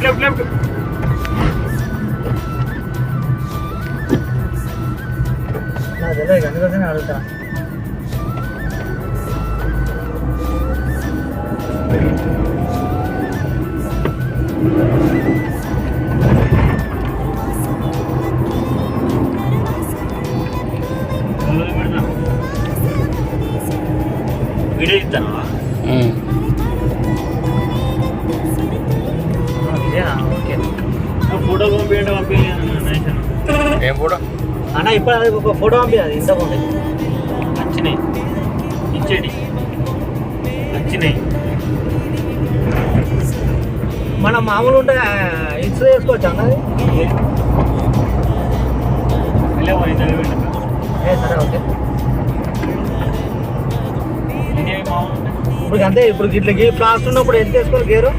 Left left left. నాకు తెలియదు అందుకోసం అడుగుతా. వీడియో ఇస్తాను. ఓకే ఫోటో పంపించండి. ఏం ఫోటో అన్న ఇప్పుడు అది ఒక ఫోటో పంపించాలి ఇంతకుముందు వచ్చినాయి ఇచ్చేటి వచ్చినాయి. మనం మామూలు ఉంటే ఇన్సూరెన్స్ చేసుకోవచ్చు అన్నది. సరే ఓకే ఇదే మామూలు ఇప్పుడు అంతే. ఇప్పుడు ఇట్లా గీ ఫ్లాస్ట్ ఉన్నప్పుడు ఎంత వేసుకోవాలి గేరు